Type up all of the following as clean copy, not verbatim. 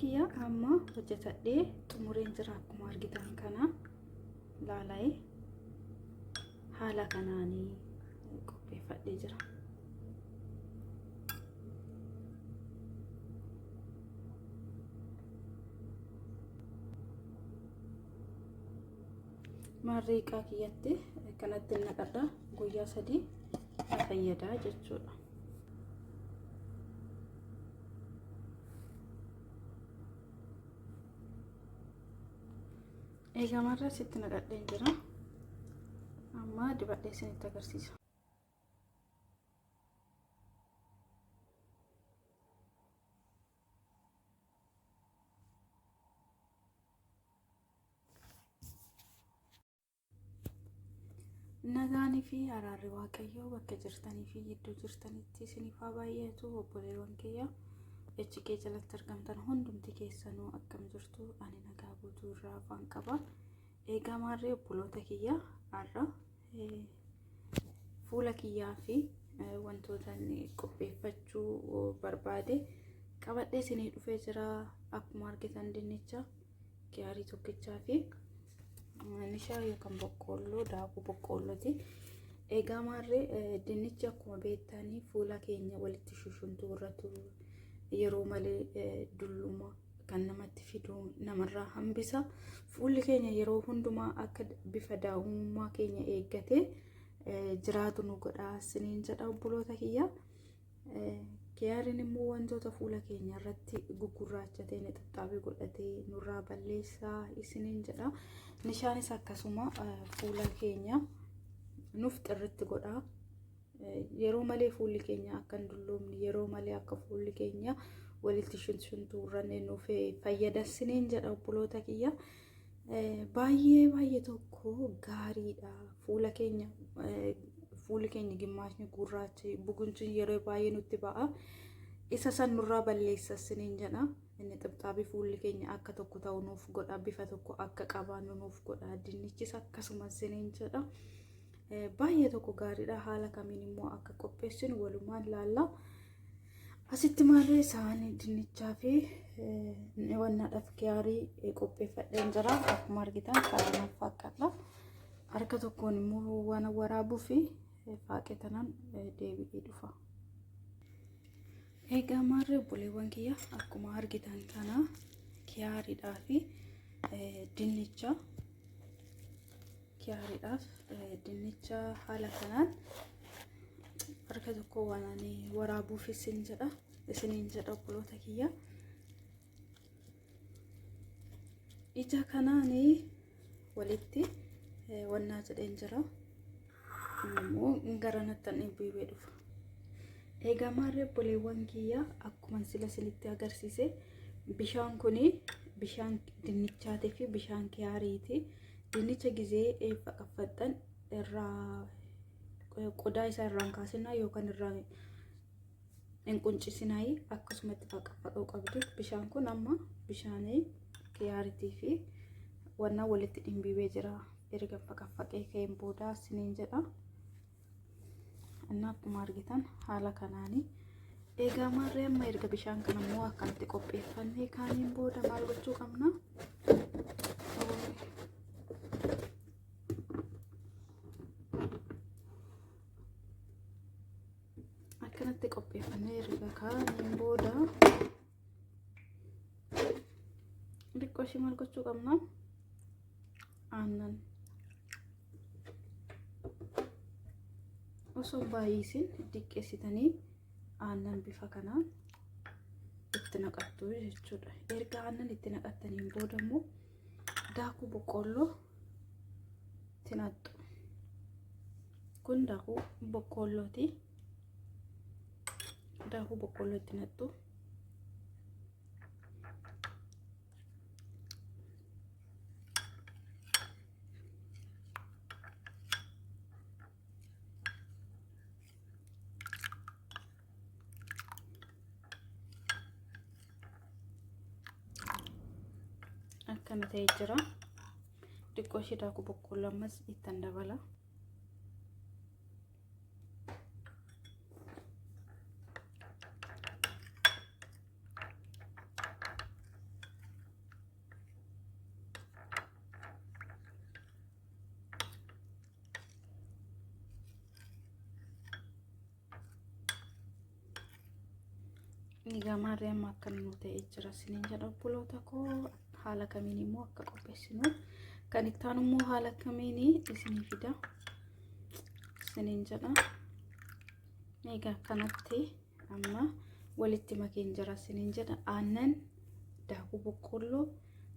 kiyya amma hojjetadhee xumureen jira. Akkuma argitan kana laala'ee haala kanaanii qopheeffadhee jira. Marriiqaa kiyyatti kanatti naqadha. Guyyaa 3 fayyada jechuudha. Egaa marra sitti naqadhee jira. Amma dibadhee isinitti agarsiisa. Nagaanii fi araarri Waaqayyoo bakka jirtanii fi gidduu jirtanitti isiniif haa baay'atu. Obboleewwan kiyya HK jalatti argamtan hundumti keessanuu akkam jirtu? Ani nagaa guutuu irraa afaan qaba. Egaa maarree obboloota kiyya har'a fuula kiyyaa fi wantoota qopheeffachuu barbaade qabadhee isinii dhufee jira. Akkuma argitan dinnicha gaarii tokkichaa fi nishaa yookaan boqqolloo, daakuu boqqollooti. Egaa maarree dinnichi akkuma beektanii fuula keenya walitti shushuntuurratu yeroo malee dulluma kan namatti fidu namarraa hambisa. Fuulli keenya yeroo hundumaa akka bifa daa'imummaa keenya eeggate jiraatu nu godha isiniin jedha obboloota kiyya. Kiyaariin immoo wantoota fuula keenya irratti gugurraachatee nixaxaabii godhatee nurraa balleessaa isiniin jedha. Nishaanis akkasuma fuula keenya nuuf xirritti godha. Yeroo malee fuulli keenya akka hin dulloomne, yeroo malee akka fuulli keenya walitti shuntuurranne nuuf fayyada isiniin jedha obboloota kiyya. Baay'ee tokko gaariidha. Fuulli keenya gimmaashni gurraachi bugunchi yeroo baay'ee nutti ba'a. Isa san nurraa balleessa isiniin jedha. Inni xibxaabii fuulli keenya akka tokko ta'u nuuf godha, bifa tokko akka qabaannu nuuf godha. Dinnichis akkasuma isiniin jedha. Baay'ee tokko gaariidha. Haala kamiin immoo akka qopheessinu walumaan laalla. Asitti maarree isaanii dinnichaa fi wannaadhaaf kiyaarii qopheeffadheen jira. Akkuma argitan karaa faqqadha. Harka tokkoon immoo waan waraabuu fi faaqee tanaan deebi'ee dhufa. Egaa maarree obboleewwan kiyya akkuma argitan kana kiyaariidhaa fi dinnicha dinnicha haala kanaan harka tokko waan waraabuuf isiniin jedha obboloota kiyya. Ija kanaan walitti wannaa jedheen jira. Immoo gara nattan dhiibbee dhufa. Egaa maarree obboleewwan kiyya akkuma sila isinitti agarsiise bishaan kuni bishaan dinnichaatii fi bishaan kiyaariiti. Dinnicha gizee faqaffaxan irraa qodaa isaa irraan kaasinaa yookaan irraa hin quncisinaa akkasumatti faqaffaquu qabdu. Bishaan kun amma bishaan kiyaariitii fi wannaa walitti dhiibbee jira. Erga faqaffaqee ka'een booda isiniin jedha. Akkuma argitan haala kanaanii. Egaa maarree amma erga bishaan kana immoo akkamitti qopheeffannee kaaniin booda maal gochuu qabna? Akkanatti qopheeffannee erga kaaniin booda xiqqoo ishee maal gochuu qabna? Aannan osoo baay'isin diqqeessitanii aannan bifa kanaan itti naqattu jechuudha. Erga aannan itti naqattaniin booda immoo daakuu boqqolloo itti naqxu. Kun daakuu boqqollooti. Daakuu boqqolloo itti naqxu. Akkana ta'ee jira. Xiqqoo ishee daakuu boqqolloo ammas ittan dabala. Egaa maarree amma akkana nu ta'ee jira isiniin jedha obboloota koo. Haala kamiin immoo akka qopheessinu kan ittaan immoo haala kamiin isinii fida isiniin jedha. Egaa kanatti amma walitti makeen jira isiniin jedha. Aannan, daakuu boqqolloo,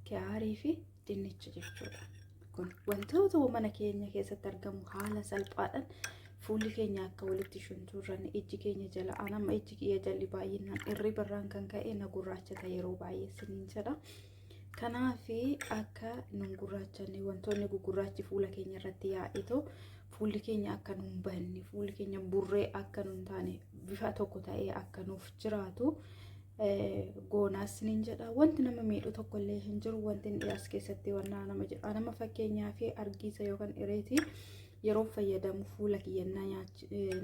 kiyaarii fi dinnicha jechuudha. Kun wantoota mana keenya keessatti argamu haala salphaadhaan fuulli keenya akka walitti shuntuurran ijji keenya jala anama ijji kiyya jalli baay'inaan irribarraan kan ka'e na gurraachata yeroo baay'ee isiniin jedha. Kanaaf akka nun gurraachanne wantoonni gugurraachi fuula keenya irratti yaa'eetoo fuulli keenya akka nun banne fuulli keenya burree akka nun taane bifa tokko ta'ee akka nuuf jiraatu goonaas isiniin jedha. Wanti nama miidhu tokko illee hin jiru. Wanti as keessatti wannaa nama jedha nama fakkeenyaa fi argiisa yookaan ireetii yeroo fayyadamu fuula kiyyannaa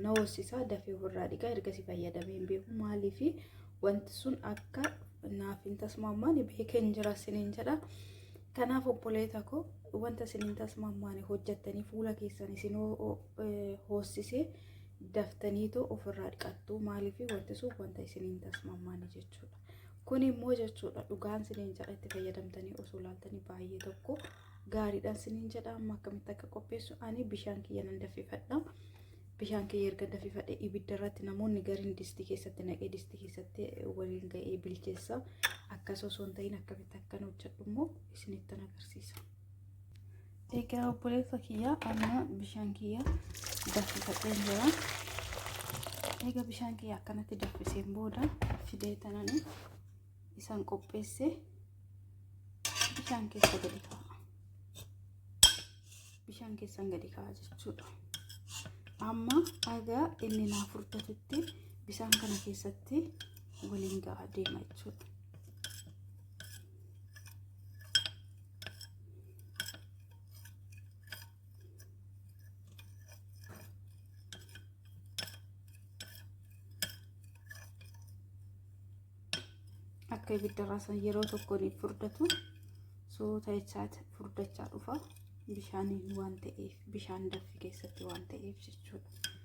na hoosisa dafee ofirraa dhiqaa ergasii fayyadamee hin beeku maaliif wanti sun akka naaf hin tasmaamaan beekeen jira isiniin jedha. Kanaaf obboleeta koo wanta isiniin tasmaamaan hojjettanii fuula keessan isin hoosisee daftaniitu ofirraa dhiqattu maaliif wanti sun wanta isiniin tasmaamaan jechuudha. Kun immoo jechuudha dhugaan isiniin jedha itti fayyadamtanii osoo laaltanii baay'ee tokko gaariidhaan isiniin jedha. Amma akkamitti akka qopheessu ani bishaan kiyya nan danfifadha. Bishaan kiyya erga danfifadhe ibidda irratti namoonni gariin distii keessatti naqee distii keessatti waliin ga'ee bilcheessa. Akkas osoo hin ta'in akkamitti akkan hojjedhu immoo isinittan agarsiisa. Egaa obboleessa kiyya amma bishaan kiyya danfifadhee jira. Egaa bishaan kiyya akkanatti danfiseen booda fidee tanani isaan qopheesse bishaan keessa gadi kaa'a. Bishaan keessan gadi kaa'a jechuudha. Amma dhagaa inni naa furdatutti bishaan kana keessatti waliin ga'a deema jechuudha. Akka ibidda raasan yeroo tokkoon furdatu soota ichaati furdachaa dhufa. Bishaaniin waan ta'eef bishaan danfi keessatti waan ta'eef jechuudha.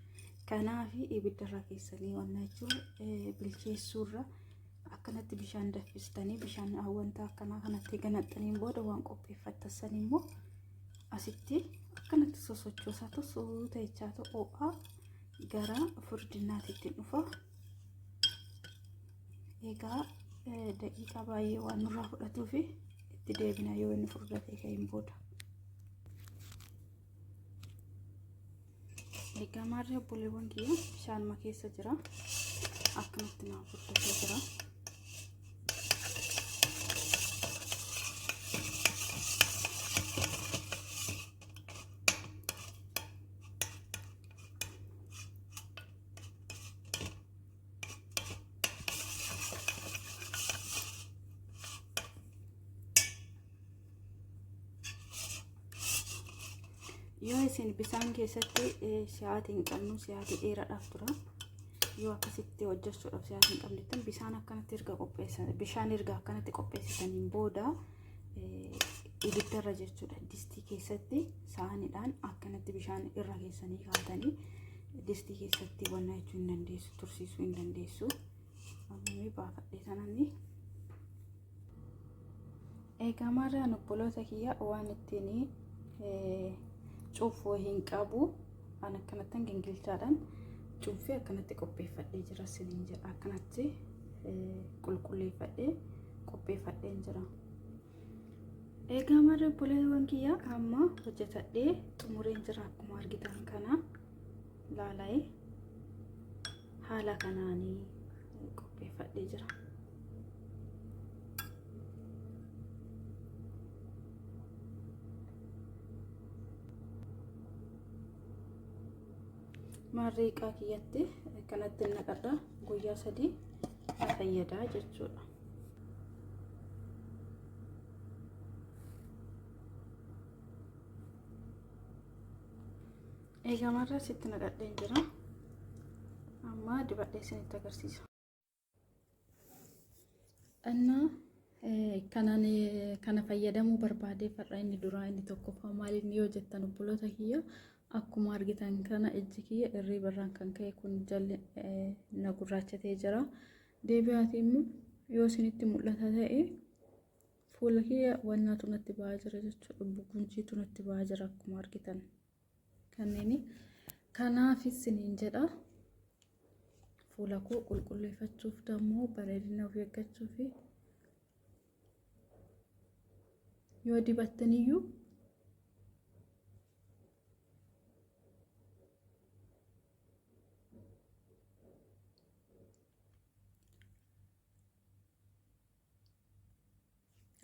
Kanaaf ibidda irraa keessanii waan jechuun bilcheessuurra akkanatti bishaan danfistanii bishaan wanta akkanaa kanatti ganaxxaniin booda waan qopheeffattan immoo asitti akkanatti sosochoosaatu soota ichaatu ho'aa gara furdinaatti dhufa. Egaa daqiiqaa baay'ee waan nurraa fudhatuuf itti deebina yoo inni furdatee ka'een booda. Egaa maarree obboleewwan kiyya bishaanuma keessa jira. Akkanatti naa furdatee jira. Yoo isin bishaan keessatti sa'aatii hin qabnu sa'aatii dheeraadhaaf tura. Yoo akkasitti hojjechuudhaaf sa'aatii hin qabnetti bishaan akkanatti erga qopheessan bishaan erga akkanatti qopheessitaniin booda ibiddarra jechuudha distii keessatti saaniidhaan akkanatti bishaan irra keessanii kaatanii distii keessatti wanna jechuu hin dandeessu tursiisuu hin dandeessu. Amma baafadhee sananni egaa maarraan obboloota kiyya waan ittiin cuufuu hin qabu an akkanatti gingilchaadhaan cuufee akkanatti qopheeffadhee jira isiniin jedha. Akkanatti qulqulleeffadhee qopheeffadhee jira. Egaa maarree obboleewwan kiyya amma hojjetadhee xumureen jira. Akkuma argitan kana laala'ee haala kanaanii qopheeffadhee jira. Maarree qaa kiyyatti kanatti naqadha guyyaa 3 fayyadaa jechuudha. Egaa maarree sitti naqadhee jira. Amma dibadhee isinitti agarsiisa. Kana fayyadamuu barbaadee farra inni duraa inni tokkoffaa maaliin yoo jettan obboloota kiyya akkuma argitan kana ijji kiyya irribarraan kan ka'e kun jalli na gurraachatee jira. deebi'aati immoo yoo isinitti mul'ata ta'e fuula kiyya wannaatu natti ba'aa jira jechuudha. Bugunjiitu natti ba'aa jira akkuma argitan kanneeni. Kanaaf isiniin jedha fuula koo qulqulleeffachuuf dammoo bareedina of eeggachuuf yoo dibattaniyyuu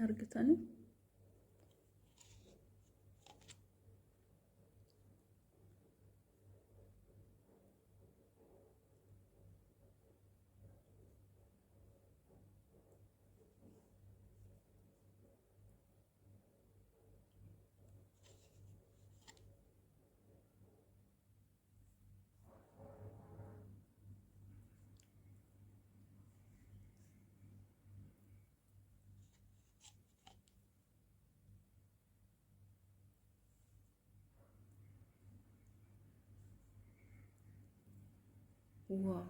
argitani. Wow.